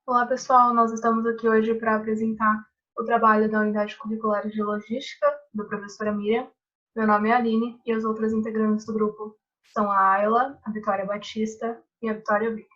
Olá, pessoal. Nós estamos aqui hoje para apresentar o trabalho da Unidade Curricular de Logística, da professora Miriam. Meu nome é Aline e as outras integrantes do grupo são a Ayla, a Vitória Batista e a Vitória Vick.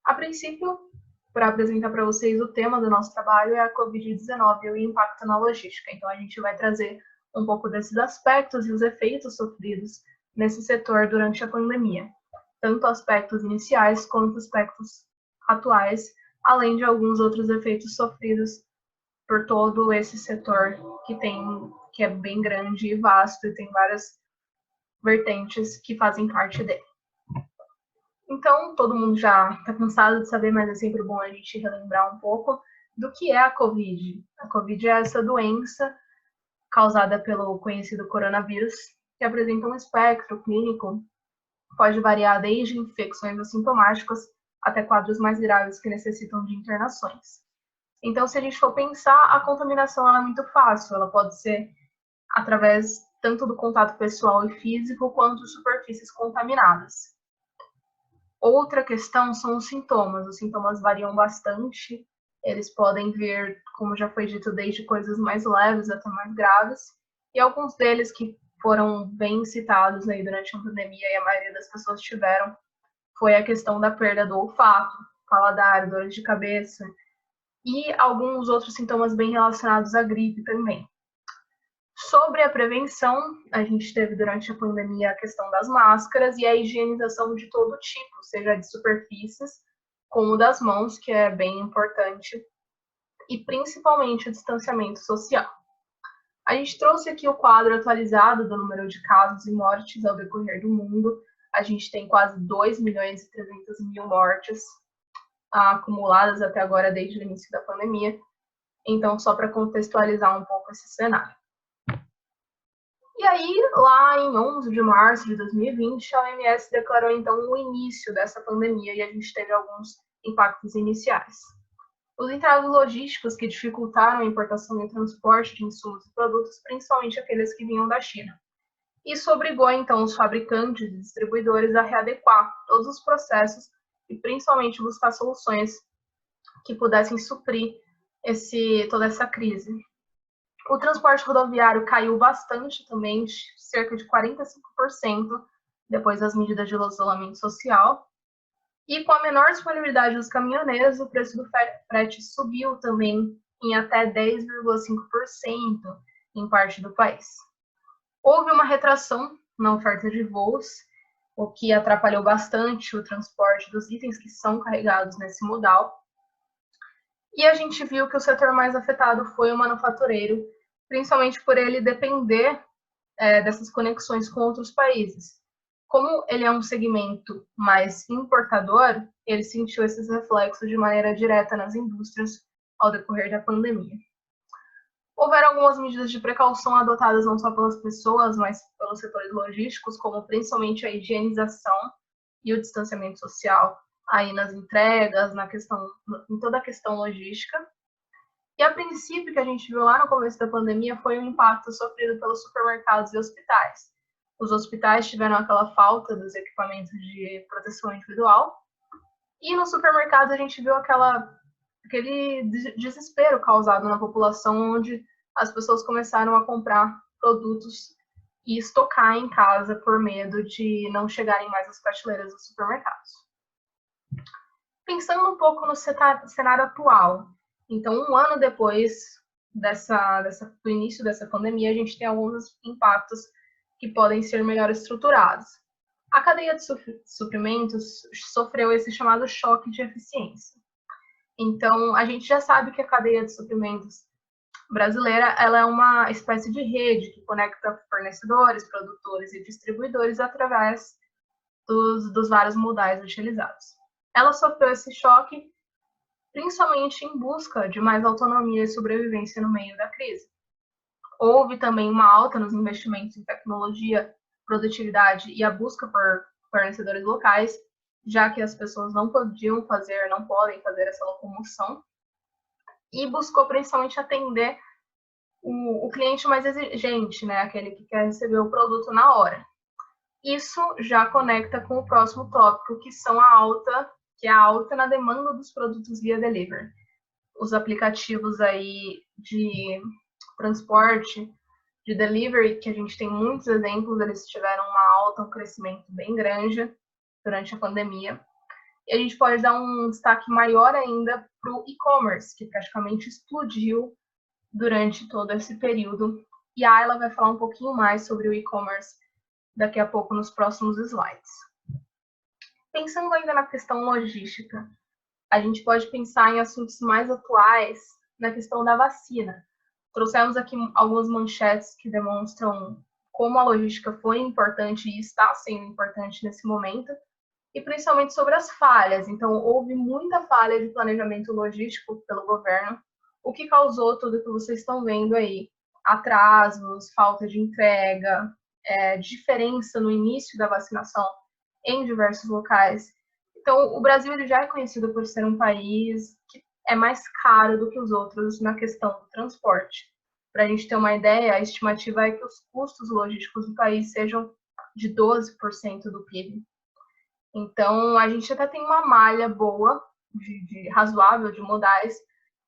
A princípio, para apresentar para vocês o tema do nosso trabalho é a Covid-19 e o impacto na logística. Então, a gente vai trazer um pouco desses aspectos e os efeitos sofridos nesse setor durante a pandemia, tanto aspectos iniciais quanto aspectos atuais, além de alguns outros efeitos sofridos por todo esse setor que é bem grande e vasto e tem várias vertentes que fazem parte dele. Então, todo mundo já está cansado de saber, mas é sempre bom a gente relembrar um pouco do que é a Covid. A Covid é essa doença causada pelo conhecido coronavírus, que apresenta um espectro clínico, pode variar desde infecções assintomáticas até quadros mais graves que necessitam de internações. Então, se a gente for pensar, a contaminação é muito fácil, ela pode ser através tanto do contato pessoal e físico, quanto de superfícies contaminadas. Outra questão são os sintomas variam bastante, eles podem vir, como já foi dito, desde coisas mais leves até mais graves, e alguns deles que foram bem citados aí durante a pandemia e a maioria das pessoas tiveram, foi a questão da perda do olfato, paladar, dores de cabeça, e alguns outros sintomas bem relacionados à gripe também. Sobre a prevenção, a gente teve durante a pandemia a questão das máscaras e a higienização de todo tipo, seja de superfícies, como das mãos, que é bem importante, e principalmente o distanciamento social. A gente trouxe aqui o quadro atualizado do número de casos e mortes ao decorrer do mundo. A gente tem quase 2 milhões e 300 mil mortes acumuladas até agora desde o início da pandemia. Então, só para contextualizar um pouco esse cenário. E aí, lá em 11 de março de 2020, a OMS declarou, então, o início dessa pandemia e a gente teve alguns impactos iniciais. Os entraves logísticos que dificultaram a importação e o transporte de insumos e produtos, principalmente aqueles que vinham da China. Isso obrigou, então, os fabricantes e distribuidores a readequar todos os processos e, principalmente, buscar soluções que pudessem suprir toda essa crise. O transporte rodoviário caiu bastante também, cerca de 45%, depois das medidas de isolamento social. E com a menor disponibilidade dos caminhoneiros, o preço do frete subiu também em até 10,5% em parte do país. Houve uma retração na oferta de voos, o que atrapalhou bastante o transporte dos itens que são carregados nesse modal. E a gente viu que o setor mais afetado foi o manufatureiro, principalmente por ele depender dessas conexões com outros países. Como ele é um segmento mais importador, ele sentiu esses reflexos de maneira direta nas indústrias ao decorrer da pandemia. Houveram algumas medidas de precaução adotadas não só pelas pessoas, mas pelos setores logísticos, como principalmente a higienização e o distanciamento social aí nas entregas, em toda a questão logística. E a princípio, que a gente viu lá no começo da pandemia foi o impacto sofrido pelos supermercados e hospitais. Os hospitais tiveram aquela falta dos equipamentos de proteção individual, e no supermercado a gente viu aquele desespero causado na população, onde as pessoas começaram a comprar produtos e estocar em casa por medo de não chegarem mais às prateleiras dos supermercados. Pensando um pouco no cenário atual, então, um ano depois do início dessa pandemia, a gente tem alguns impactos que podem ser melhor estruturados. A cadeia de suprimentos sofreu esse chamado choque de eficiência. Então, a gente já sabe que a cadeia de suprimentos brasileira ela é uma espécie de rede que conecta fornecedores, produtores e distribuidores através dos vários modais utilizados. Ela sofreu esse choque principalmente em busca de mais autonomia e sobrevivência no meio da crise. Houve também uma alta nos investimentos em tecnologia, produtividade e a busca por fornecedores locais, já que as pessoas não podem fazer essa locomoção, e buscou principalmente atender o cliente mais exigente, né, aquele que quer receber o produto na hora. Isso já conecta com o próximo tópico, que são a alta que é a alta na demanda dos produtos via delivery. Os aplicativos aí de transporte, de delivery, que a gente tem muitos exemplos, eles tiveram uma alta, um crescimento bem grande durante a pandemia. E a gente pode dar um destaque maior ainda para o e-commerce, que praticamente explodiu durante todo esse período. E a Ayla vai falar um pouquinho mais sobre o e-commerce daqui a pouco nos próximos slides. Pensando ainda na questão logística, a gente pode pensar em assuntos mais atuais na questão da vacina. Trouxemos aqui algumas manchetes que demonstram como a logística foi importante e está sendo importante nesse momento, e principalmente sobre as falhas. Então, houve muita falha de planejamento logístico pelo governo, o que causou tudo que vocês estão vendo aí. Atrasos, falta de entrega, diferença no início da vacinação em diversos locais. Então, o Brasil ele já é conhecido por ser um país que é mais caro do que os outros na questão do transporte. Para a gente ter uma ideia, a estimativa é que os custos logísticos do país sejam de 12% do PIB. Então, a gente até tem uma malha boa, razoável, de modais,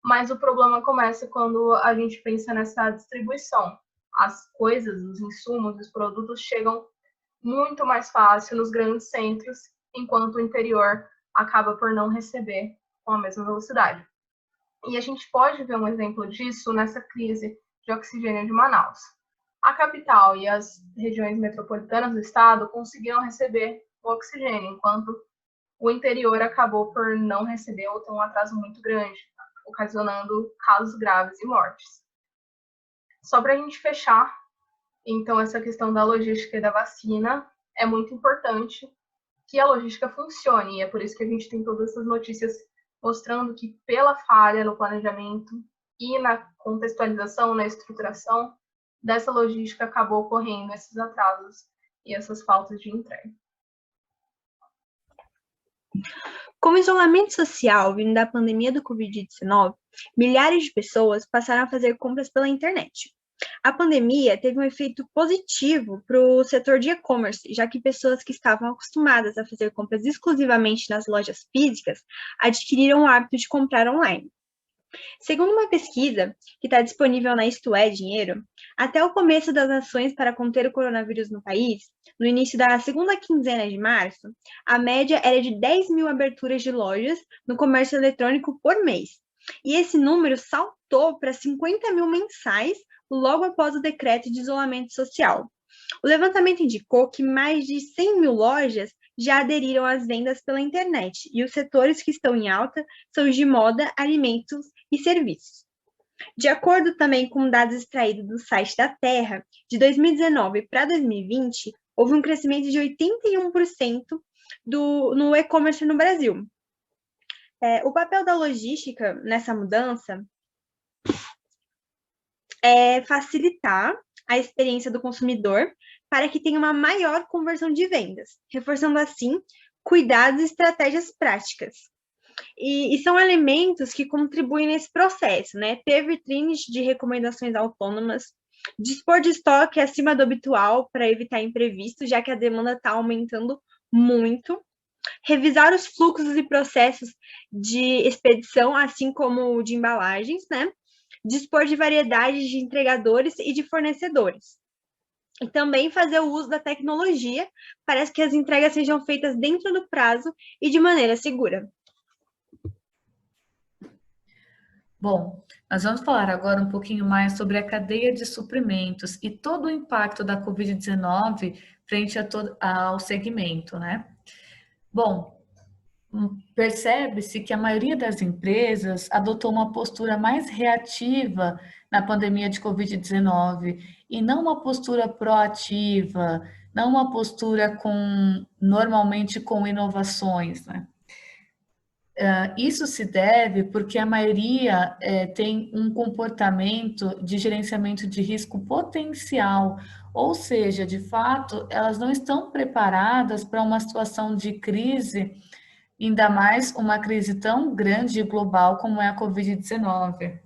mas o problema começa quando a gente pensa nessa distribuição. As coisas, os insumos, os produtos chegam muito mais fácil nos grandes centros, enquanto o interior acaba por não receber com a mesma velocidade. E a gente pode ver um exemplo disso nessa crise de oxigênio de Manaus. A capital e as regiões metropolitanas do estado conseguiram receber o oxigênio, enquanto o interior acabou por não receber ou ter um atraso muito grande, ocasionando casos graves e mortes. Só para a gente fechar, então, essa questão da logística e da vacina é muito importante que a logística funcione, e é por isso que a gente tem todas essas notícias mostrando que, pela falha no planejamento e na contextualização, na estruturação dessa logística, acabou ocorrendo esses atrasos e essas faltas de entrega. Com o isolamento social vindo da pandemia do Covid-19, milhares de pessoas passaram a fazer compras pela internet. A pandemia teve um efeito positivo para o setor de e-commerce, já que pessoas que estavam acostumadas a fazer compras exclusivamente nas lojas físicas adquiriram o hábito de comprar online. Segundo uma pesquisa que está disponível na Isto É Dinheiro, até o começo das ações para conter o coronavírus no país, no início da segunda quinzena de março, a média era de 10 mil aberturas de lojas no comércio eletrônico por mês. E esse número saltou para 50 mil mensais logo após o decreto de isolamento social. O levantamento indicou que mais de 100 mil lojas já aderiram às vendas pela internet, e os setores que estão em alta são os de moda, alimentos e serviços. De acordo também com dados extraídos do site da Terra, de 2019 para 2020, houve um crescimento de 81% no e-commerce no Brasil. O papel da logística nessa mudança é facilitar a experiência do consumidor para que tenha uma maior conversão de vendas, reforçando assim cuidados e estratégias práticas. E são elementos que contribuem nesse processo, né? Ter vitrines de recomendações autônomas, dispor de estoque acima do habitual para evitar imprevistos, já que a demanda está aumentando muito, revisar os fluxos e processos de expedição, assim como de embalagens, né? Dispor de variedades de entregadores e de fornecedores. E também fazer o uso da tecnologia para que as entregas sejam feitas dentro do prazo e de maneira segura. Bom, nós vamos falar agora um pouquinho mais sobre a cadeia de suprimentos e todo o impacto da Covid-19 frente ao segmento, né? Bom, percebe-se que a maioria das empresas adotou uma postura mais reativa na pandemia de Covid-19 e não uma postura proativa, não uma postura normalmente com inovações, né? Isso se deve porque a maioria tem um comportamento de gerenciamento de risco potencial, ou seja, de fato, elas não estão preparadas para uma situação de crise, ainda mais uma crise tão grande e global como é a Covid-19.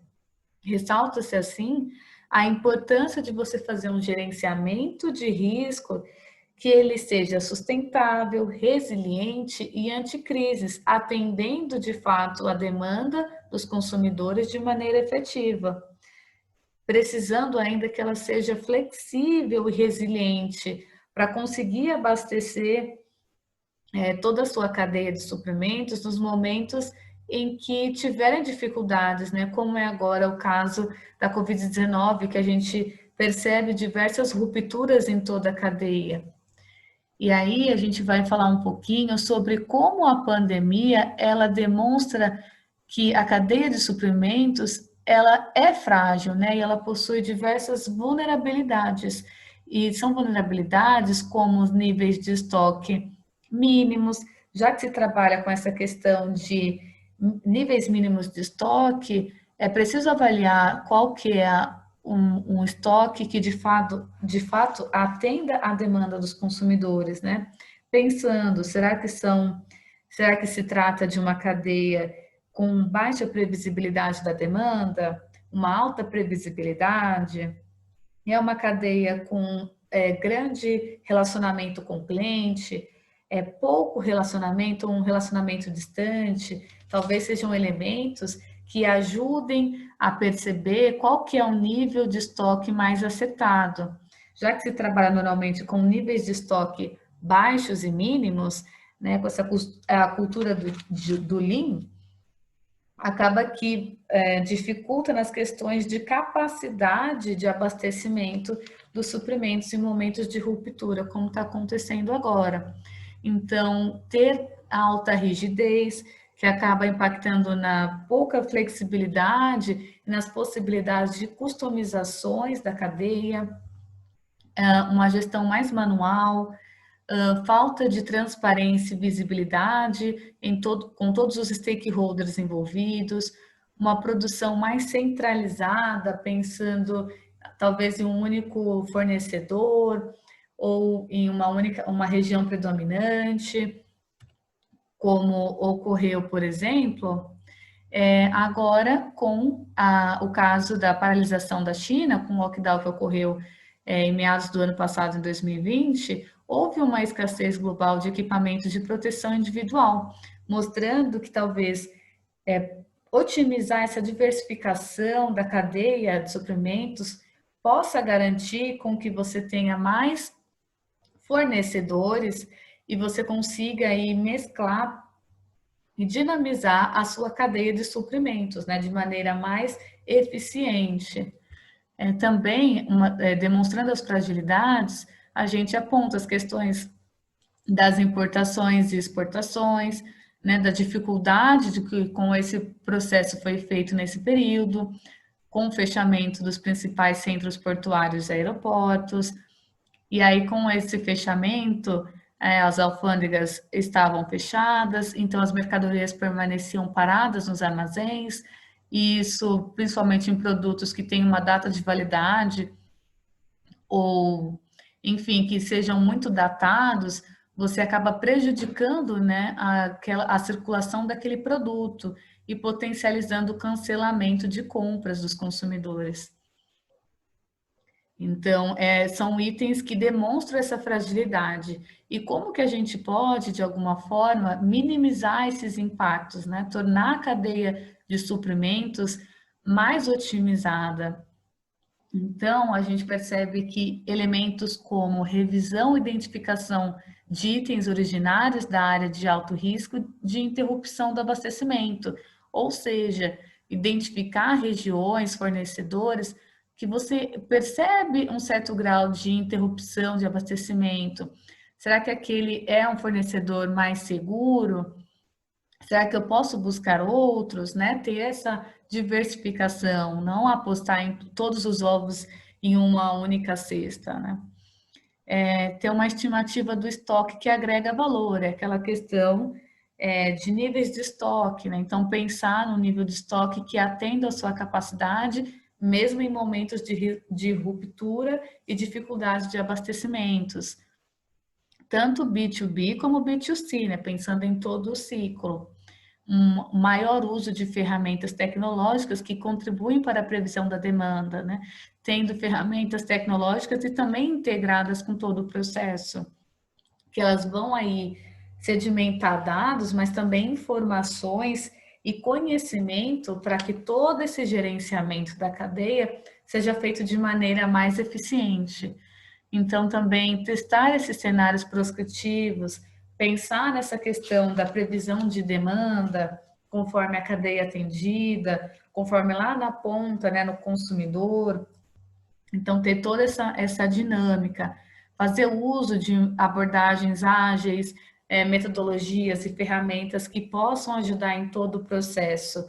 Ressalta-se, assim, a importância de você fazer um gerenciamento de risco que ele seja sustentável, resiliente e anticrises, atendendo de fato a demanda dos consumidores de maneira efetiva, precisando ainda que ela seja flexível e resiliente para conseguir abastecer toda a sua cadeia de suprimentos nos momentos em que tiverem dificuldades, né? Como é agora o caso da Covid-19, que a gente percebe diversas rupturas em toda a cadeia. E aí a gente vai falar um pouquinho sobre como a pandemia ela demonstra que a cadeia de suprimentos ela é frágil, né? E ela possui diversas vulnerabilidades. E são vulnerabilidades como os níveis de estoque mínimos, já que se trabalha com essa questão de níveis mínimos de estoque, é preciso avaliar qual que é um estoque que de fato atenda à demanda dos consumidores, né? Pensando, será que se trata de uma cadeia com baixa previsibilidade da demanda, uma alta previsibilidade, é uma cadeia com grande relacionamento com o cliente, pouco relacionamento, um relacionamento distante, talvez sejam elementos que ajudem a perceber qual que é o nível de estoque mais acertado. Já que se trabalha normalmente com níveis de estoque baixos e mínimos, né, com a cultura do Lean, acaba que dificulta nas questões de capacidade de abastecimento dos suprimentos em momentos de ruptura, como está acontecendo agora. Então, ter alta rigidez, que acaba impactando na pouca flexibilidade e nas possibilidades de customizações da cadeia, uma gestão mais manual, falta de transparência e visibilidade com todos os stakeholders envolvidos, uma produção mais centralizada, pensando talvez em um único fornecedor ou em uma região predominante, como ocorreu, por exemplo, agora com o caso da paralisação da China, com o lockdown que ocorreu em meados do ano passado, em 2020, houve uma escassez global de equipamentos de proteção individual, mostrando que talvez otimizar essa diversificação da cadeia de suprimentos possa garantir com que você tenha mais fornecedores e você consiga aí mesclar e dinamizar a sua cadeia de suprimentos, né, de maneira mais eficiente. Também, demonstrando as fragilidades, a gente aponta as questões das importações e exportações, né, da dificuldade de que com esse processo foi feito nesse período, com o fechamento dos principais centros portuários e aeroportos, e aí com esse fechamento, as alfândegas estavam fechadas, então as mercadorias permaneciam paradas nos armazéns, e isso principalmente em produtos que têm uma data de validade, ou, enfim, que sejam muito datados, você acaba prejudicando, né, a circulação daquele produto e potencializando o cancelamento de compras dos consumidores. Então, são itens que demonstram essa fragilidade. E como que a gente pode, de alguma forma, minimizar esses impactos, né? Tornar a cadeia de suprimentos mais otimizada. Então, a gente percebe que elementos como revisão e identificação de itens originários da área de alto risco de interrupção do abastecimento, ou seja, identificar regiões, fornecedores, que você percebe um certo grau de interrupção de abastecimento. Será que aquele é um fornecedor mais seguro? Será que eu posso buscar outros, né? Ter essa diversificação, não apostar em todos os ovos em uma única cesta, né? Ter uma estimativa do estoque que agrega valor, é aquela questão de níveis de estoque, né? Então, pensar no nível de estoque que atenda à sua capacidade, mesmo em momentos de ruptura e dificuldade de abastecimentos. Tanto B2B como B2C, né? Pensando em todo o ciclo. Um maior uso de ferramentas tecnológicas que contribuem para a previsão da demanda, né? Tendo ferramentas tecnológicas e também integradas com todo o processo. que elas vão aí sedimentar dados, mas também informações e conhecimento para que todo esse gerenciamento da cadeia seja feito de maneira mais eficiente. Então, também testar esses cenários prospectivos, pensar nessa questão da previsão de demanda, conforme a cadeia atendida, conforme lá na ponta, né, no consumidor. Então, ter toda essa dinâmica, fazer uso de abordagens ágeis, metodologias e ferramentas que possam ajudar em todo o processo.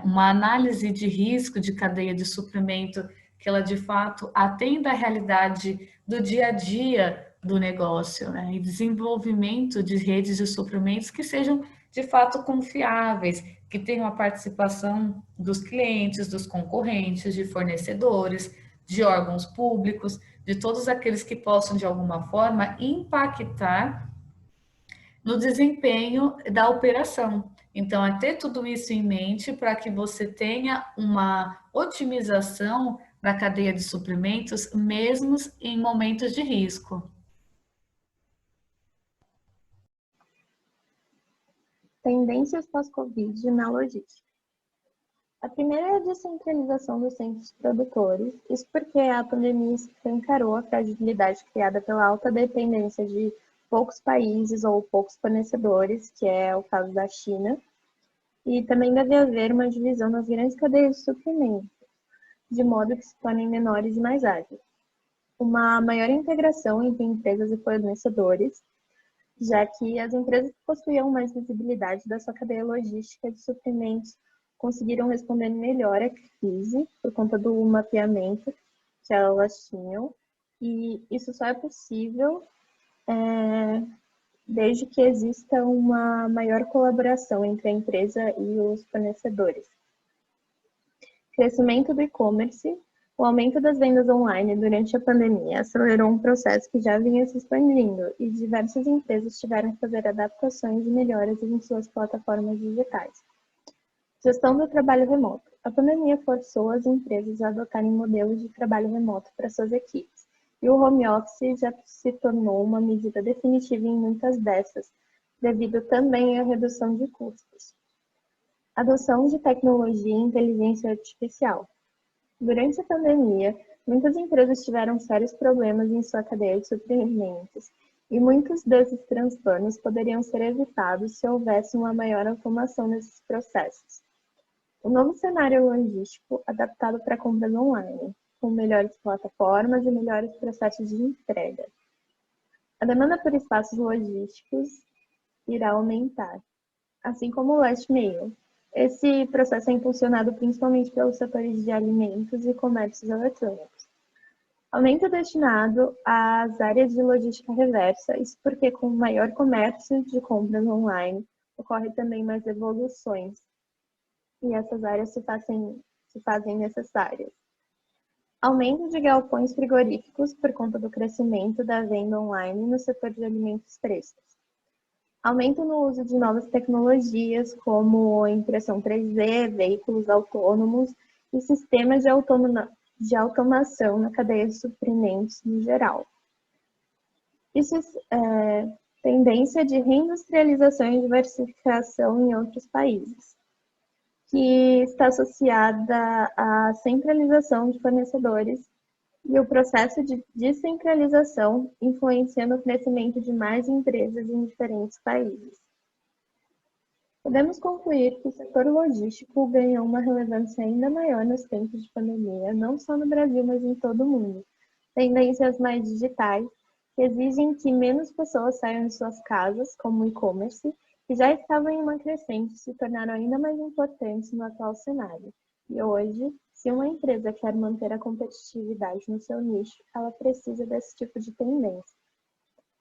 Uma análise de risco de cadeia de suprimento, que ela de fato atenda à realidade do dia a dia do negócio, né? E desenvolvimento de redes de suprimentos que sejam de fato confiáveis, que tenham a participação dos clientes, dos concorrentes, de fornecedores, de órgãos públicos, de todos aqueles que possam, de alguma forma, impactar no desempenho da operação. Então, é ter tudo isso em mente para que você tenha uma otimização da cadeia de suprimentos, mesmo em momentos de risco. Tendências pós-Covid na logística. A primeira é a descentralização dos centros produtores, isso porque a pandemia escancarou a fragilidade criada pela alta dependência de poucos países ou poucos fornecedores, que é o caso da China, e também deve haver uma divisão nas grandes cadeias de suprimento, de modo que se tornem menores e mais ágeis. Uma maior integração entre empresas e fornecedores, já que as empresas que possuíam mais visibilidade da sua cadeia logística de suprimentos conseguiram responder melhor à crise por conta do mapeamento que elas tinham, e isso só é possível desde que exista uma maior colaboração entre a empresa e os fornecedores. Crescimento do e-commerce. O aumento das vendas online durante a pandemia acelerou um processo que já vinha se expandindo e diversas empresas tiveram que fazer adaptações e melhoras em suas plataformas digitais. Gestão do trabalho remoto. A pandemia forçou as empresas a adotarem modelos de trabalho remoto para suas equipes, e o home office já se tornou uma medida definitiva em muitas dessas, devido também à redução de custos. Adoção de tecnologia e inteligência artificial. Durante a pandemia, muitas empresas tiveram sérios problemas em sua cadeia de suprimentos, e muitos desses transtornos poderiam ser evitados se houvesse uma maior automação nesses processos. O novo cenário logístico adaptado para compras online, com melhores plataformas e melhores processos de entrega. A demanda por espaços logísticos irá aumentar, assim como o last mile. Esse processo é impulsionado principalmente pelos setores de alimentos e comércios eletrônicos. Aumento destinado às áreas de logística reversa, isso porque com maior comércio de compras online, ocorre também mais evoluções, e essas áreas se fazem necessárias. Aumento de galpões frigoríficos por conta do crescimento da venda online no setor de alimentos frescos. Aumento no uso de novas tecnologias, como impressão 3D, veículos autônomos e sistemas de automação na cadeia de suprimentos no geral. Isso é tendência de reindustrialização e diversificação em outros países, que está associada à centralização de fornecedores e o processo de descentralização influenciando o crescimento de mais empresas em diferentes países. Podemos concluir que o setor logístico ganhou uma relevância ainda maior nos tempos de pandemia, não só no Brasil, mas em todo o mundo. Tendências mais digitais, que exigem que menos pessoas saiam de suas casas, como o e-commerce, que já estavam em uma crescente, se tornaram ainda mais importantes no atual cenário. E hoje, se uma empresa quer manter a competitividade no seu nicho, ela precisa desse tipo de tendência.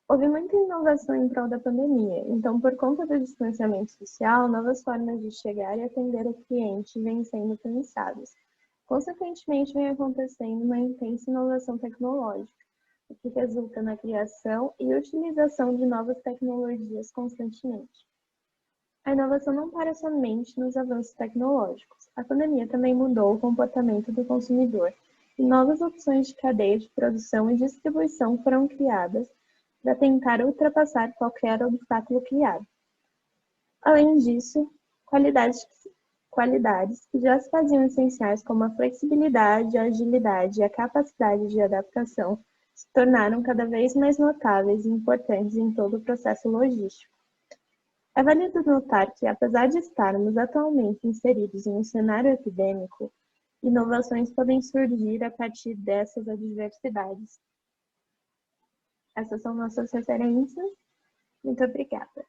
Houve muita inovação em prol da pandemia, então, por conta do distanciamento social, novas formas de chegar e atender o cliente vêm sendo pensadas. Consequentemente, vem acontecendo uma intensa inovação tecnológica, o que resulta na criação e utilização de novas tecnologias constantemente. A inovação não para somente nos avanços tecnológicos. A pandemia também mudou o comportamento do consumidor e novas opções de cadeia de produção e distribuição foram criadas para tentar ultrapassar qualquer obstáculo criado. Além disso, qualidades que já se faziam essenciais, como a flexibilidade, a agilidade e a capacidade de adaptação, se tornaram cada vez mais notáveis e importantes em todo o processo logístico. É válido notar que, apesar de estarmos atualmente inseridos em um cenário epidêmico, inovações podem surgir a partir dessas adversidades. Essas são nossas referências. Muito obrigada.